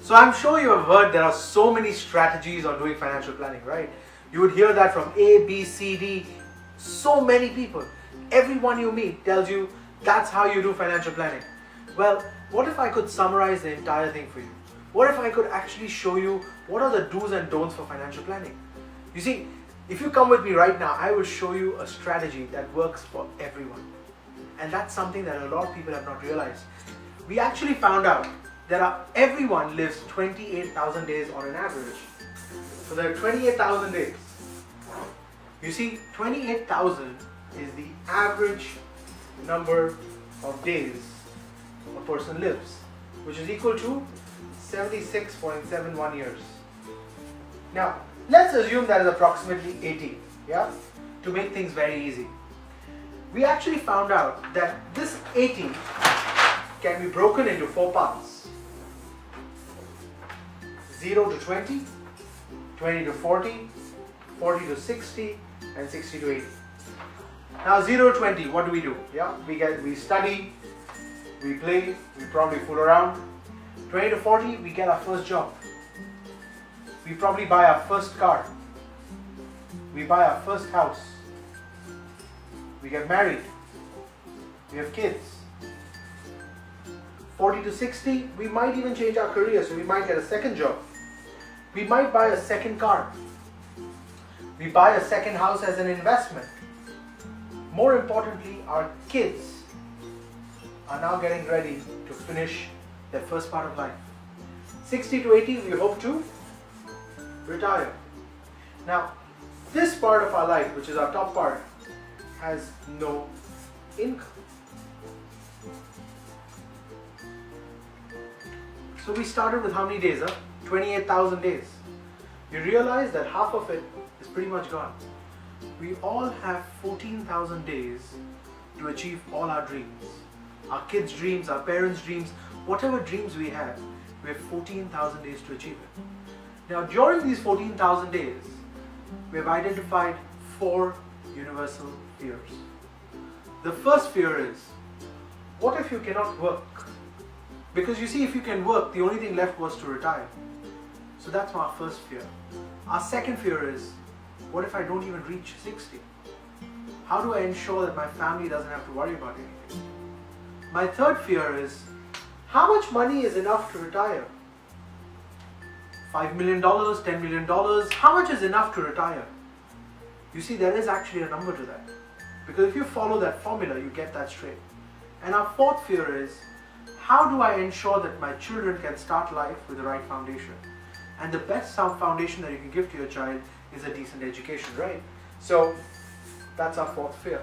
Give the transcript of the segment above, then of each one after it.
So I'm sure you have heard there are so many strategies on doing financial planning, right? You would hear that from A, B, C, D, so many people. Everyone you meet tells you that's how you do financial planning. Well, what if I could summarize the entire thing for you? What if I could actually show you what are the do's and don'ts for financial planning? You see, if you come with me right now, I will show you a strategy that works for everyone. And that's something that a lot of people have not realized. We actually found out that everyone lives 28,000 days on an average. So there are 28,000 days. You see, 28,000 is the average number of days a person lives, which is equal to 76.71 years. Now, let's assume that is approximately 80, yeah? To make things very easy. We actually found out that this 80 can be broken into 4 parts. 0 to 20, 20 to 40, 40 to 60, and 60 to 80. Now 0 to 20, what do we do? Yeah, we study, we play, we probably fool around. 20 to 40, we get our first job. We probably buy our first car. We buy our first house. We get married. We have kids. 40 to 60, we might even change our career, so we might get a second job. We might buy a second car. We buy a second house as an investment. More importantly, our kids are now getting ready to finish their first part of life. 60 to 80, we hope to retire. Now, this part of our life, which is our top part, has no income. So we started with how many days? 28,000 days. You realize that half of it is pretty much gone. We all have 14,000 days to achieve all our dreams. Our kids' dreams, our parents' dreams, whatever dreams we have 14,000 days to achieve it. Now, during these 14,000 days, we have identified 4 universal fears. The first fear is, what if you cannot work? Because you see, if you can work, the only thing left was to retire. So that's our first fear. Our second fear is, what if I don't even reach 60? How do I ensure that my family doesn't have to worry about anything? My third fear is, how much money is enough to retire? $5 million, $10 million, how much is enough to retire? You see, there is actually a number to that. Because if you follow that formula, you get that straight. And our fourth fear is, how do I ensure that my children can start life with the right foundation? And the best foundation that you can give to your child is a decent education, right? So that's our fourth fear.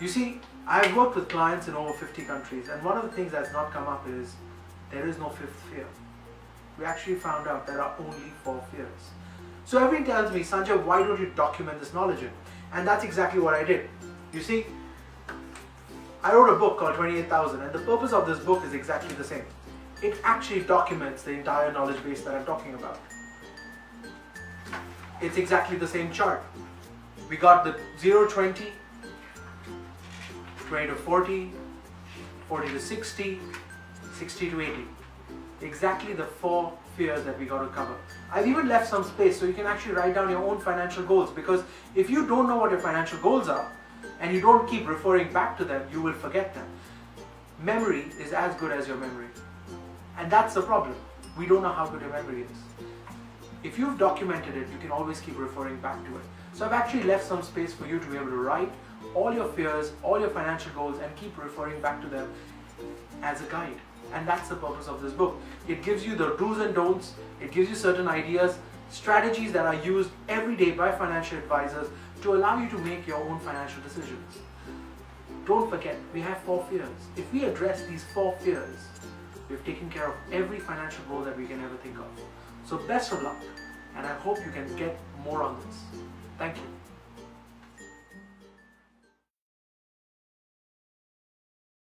You see, I've worked with clients in over 50 countries, and one of the things that's not come up is there is no fifth fear. We actually found out there are only 4 fears. So everyone tells me, Sanjay, why don't you document this knowledge in? And that's exactly what I did. You see, I wrote a book called 28,000, and the purpose of this book is exactly the same. It actually documents the entire knowledge base that I'm talking about. It's exactly the same chart. We got the 0 to 20, 20 to 40, 40 to 60, 60 to 80. Exactly the 4 fears that we got to cover. I've even left some space so you can actually write down your own financial goals, because if you don't know what your financial goals are and you don't keep referring back to them, you will forget them. Memory is as good as your memory. And that's the problem. We don't know how good your memory is. If you've documented it, you can always keep referring back to it. So I've actually left some space for you to be able to write all your fears, all your financial goals, and keep referring back to them as a guide. And that's the purpose of this book. It gives you the do's and don'ts. It gives you certain ideas, strategies that are used every day by financial advisors to allow you to make your own financial decisions. Don't forget, we have 4 fears. If we address these 4 fears, we've taken care of every financial goal that we can ever think of. So best of luck, and I hope you can get more on this. Thank you.